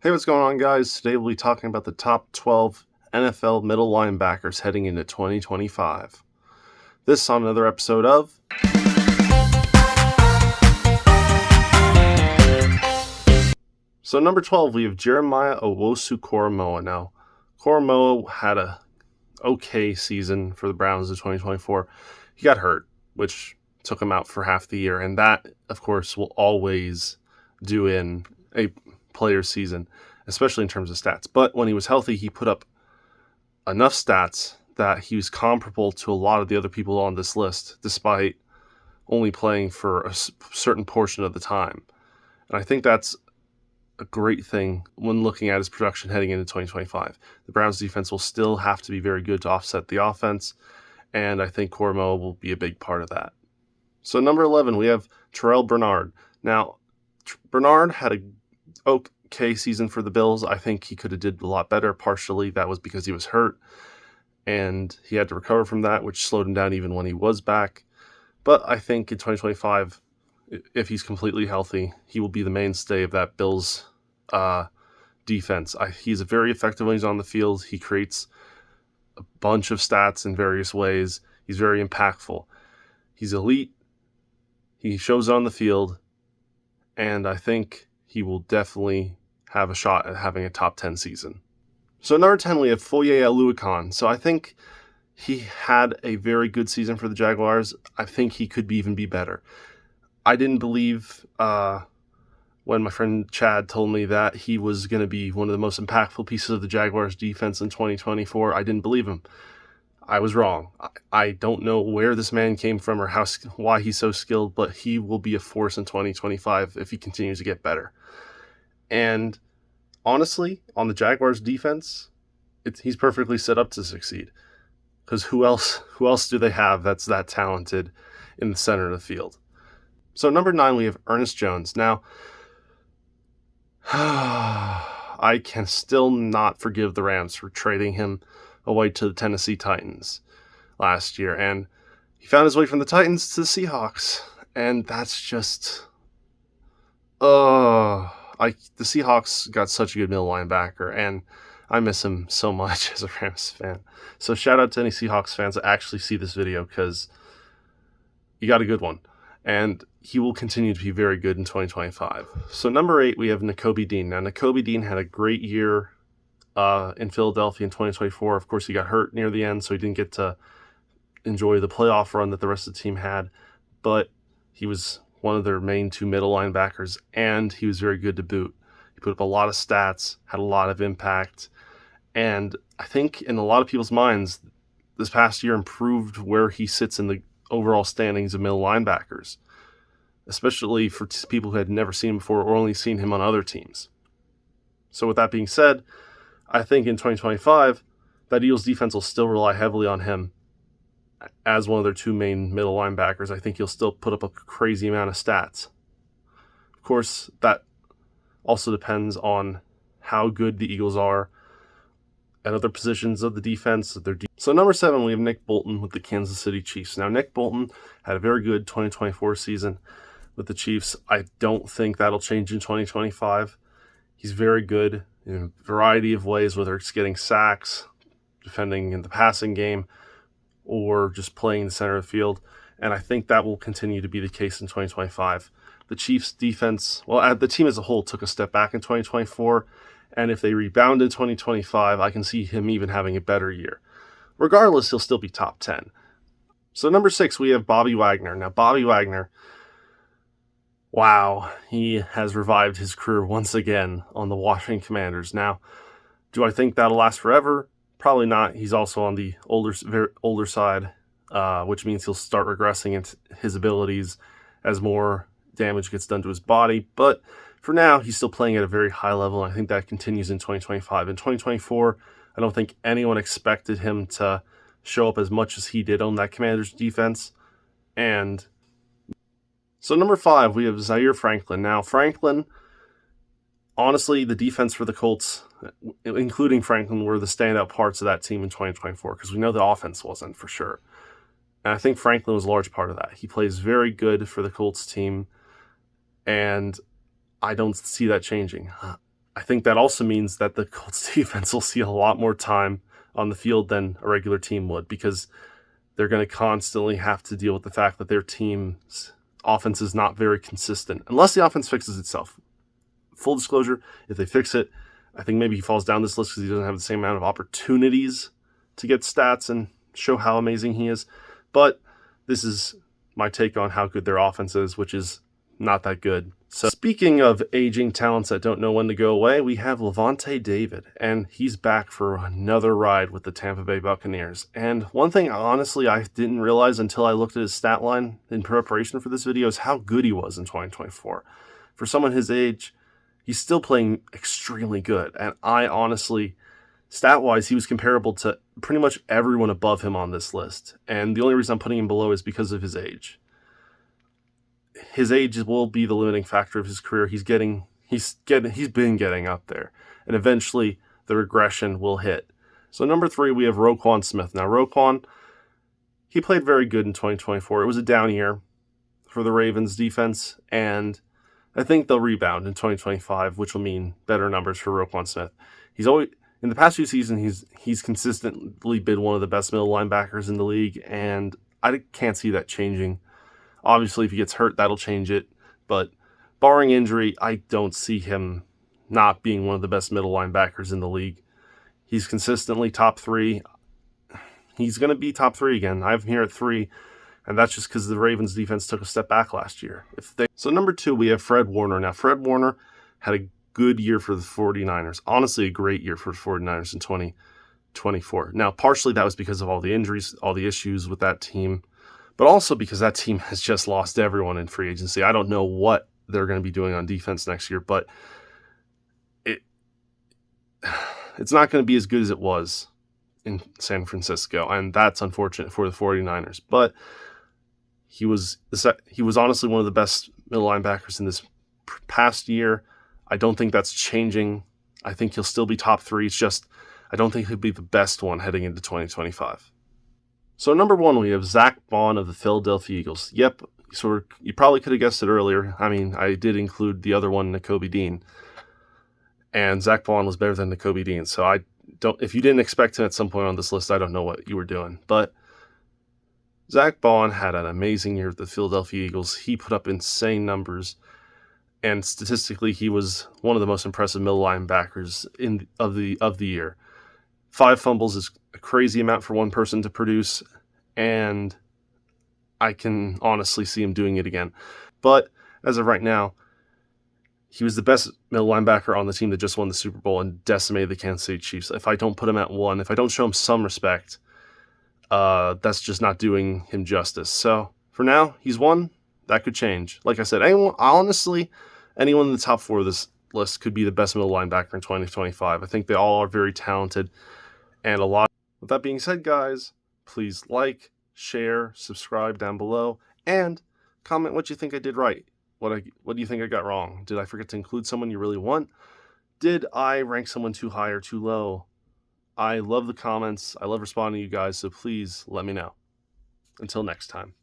Hey, what's going on, guys? Today we'll be talking about the top 12 NFL Middle Linebackers heading into 2025. This on another episode of... So number 12, we have Jeremiah Owusu-Koramoah. Now, Koramoah had a okay season for the Browns in 2024. He got hurt, which took him out for half the year, and that, of course, will always do in a player's season, especially in terms of stats. But when he was healthy, he put up enough stats that he was comparable to a lot of the other people on this list, despite only playing for a certain portion of the time. And I think that's a great thing when looking at his production heading into 2025. The Browns defense will still have to be very good to offset the offense, and I think Koramoah will be a big part of that. So number 11, we have Terrell Bernard. Now, Bernard had a okay season for the Bills. I think he could have did a lot better. Partially, that was because he was hurt, and he had to recover from that, which slowed him down even when he was back. But I think in 2025, if he's completely healthy, he will be the mainstay of that Bills defense. He's very effective when he's on the field. He creates a bunch of stats in various ways. He's very impactful. He's elite. He shows it on the field, and I think he will definitely have a shot at having a top 10 season. So number 10, we have Foye Oluokun. So I think he had a very good season for the Jaguars. I think he could even be better. I didn't believe when my friend Chad told me that he was going to be one of the most impactful pieces of the Jaguars defense in 2024. I didn't believe him. I was wrong. I don't know where this man came from or why he's so skilled, but he will be a force in 2025 if he continues to get better. And honestly, on the Jaguars defense, he's perfectly set up to succeed. Because who else do they have that's that talented in the center of the field? So number 9, we have Ernest Jones. Now, I can still not forgive the Rams for trading him away to the Tennessee Titans last year. And he found his way from the Titans to the Seahawks. And that's just... the Seahawks got such a good middle linebacker, and I miss him so much as a Rams fan. So shout out to any Seahawks fans that actually see this video, because you got a good one. And he will continue to be very good in 2025. So number 8, we have Nakobe Dean. Now, Nakobe Dean had a great year in Philadelphia in 2024. Of course, he got hurt near the end, so he didn't get to enjoy the playoff run that the rest of the team had. But he was one of their main 2 middle linebackers, and he was very good to boot. He put up a lot of stats, had a lot of impact, and I think in a lot of people's minds, this past year improved where he sits in the overall standings of middle linebackers, especially for people who had never seen him before or only seen him on other teams. So with that being said, I think in 2025, that Eagles defense will still rely heavily on him as one of their 2 main middle linebackers. I think he'll still put up a crazy amount of stats. Of course, that also depends on how good the Eagles are at other positions of the defense. So number 7, we have Nick Bolton with the Kansas City Chiefs. Now, Nick Bolton had a very good 2024 season with the Chiefs. I don't think that'll change in 2025. He's very good in a variety of ways, whether it's getting sacks, defending in the passing game, or just playing in the center of the field. And I think that will continue to be the case in 2025. The Chiefs' defense, the team as a whole took a step back in 2024. And if they rebound in 2025, I can see him even having a better year. Regardless, he'll still be top 10. So number 6, we have Bobby Wagner. Now, Bobby Wagner, wow, he has revived his career once again on the Washington Commanders. Now, do I think that'll last forever? Probably not. He's also on the very older side, which means he'll start regressing into his abilities as more damage gets done to his body. But for now, he's still playing at a very high level, and I think that continues in 2025. In 2024, I don't think anyone expected him to show up as much as he did on that Commanders defense. And so number 5, we have Zaire Franklin. Now, Franklin, honestly, the defense for the Colts, including Franklin, were the standout parts of that team in 2024, because we know the offense wasn't for sure. And I think Franklin was a large part of that. He plays very good for the Colts team, and I don't see that changing. I think that also means that the Colts defense will see a lot more time on the field than a regular team would, because they're going to constantly have to deal with the fact that their team's offense is not very consistent, unless the offense fixes itself. Full disclosure, if they fix it, I think maybe he falls down this list because he doesn't have the same amount of opportunities to get stats and show how amazing he is. But this is my take on how good their offense is, which is not that good. So speaking of aging talents that don't know when to go away, we have Lavonte David, and he's back for another ride with the Tampa Bay Buccaneers. And one thing, honestly, I didn't realize until I looked at his stat line in preparation for this video is how good he was in 2024. For someone his age, he's still playing extremely good. And I honestly, stat-wise, he was comparable to pretty much everyone above him on this list. And the only reason I'm putting him below is because of his age. His age will be the limiting factor of his career. He's been getting up there, and eventually the regression will hit. So number 3, we have Roquan Smith. Now Roquan, he played very good in 2024. It was a down year for the Ravens defense, and I think they'll rebound in 2025, which will mean better numbers for Roquan Smith. He's always, in the past few seasons, he's consistently been one of the best middle linebackers in the league, and I can't see that changing. Obviously, if he gets hurt, that'll change it. But barring injury, I don't see him not being one of the best middle linebackers in the league. He's consistently top 3. He's going to be top 3 again. I have him here at 3, and that's just because the Ravens defense took a step back last year. So number 2, we have Fred Warner. Now, Fred Warner had a good year for the 49ers. Honestly, a great year for the 49ers in 2024. Now, partially that was because of all the injuries, all the issues with that team, but also because that team has just lost everyone in free agency. I don't know what they're going to be doing on defense next year, but it's not going to be as good as it was in San Francisco, and that's unfortunate for the 49ers. But he was honestly one of the best middle linebackers in this past year. I don't think that's changing. I think he'll still be top 3. It's just I don't think he'll be the best one heading into 2025. So number 1, we have Zach Bond of the Philadelphia Eagles. Yep, you probably could have guessed it earlier. I mean, I did include the other one, Nakobe Dean. And Zach Bond was better than Nakobe Dean. So if you didn't expect him at some point on this list, I don't know what you were doing. But Zach Bond had an amazing year with the Philadelphia Eagles. He put up insane numbers. And statistically, he was one of the most impressive middle linebackers of the year. 5 fumbles is a crazy amount for one person to produce, and I can honestly see him doing it again. But as of right now, he was the best middle linebacker on the team that just won the Super Bowl and decimated the Kansas City Chiefs. If I don't put him at 1, if I don't show him some respect, that's just not doing him justice. So for now, he's 1. That could change. Like I said, anyone in the top 4 of this list could be the best middle linebacker in 2025. I think they all are very talented, and a lot. With that being said, guys, please like, share, subscribe down below, and comment what you think I did right. What do you think I got wrong? Did I forget to include someone you really want? Did I rank someone too high or too low? I love the comments. I love responding to you guys, so please let me know. Until next time.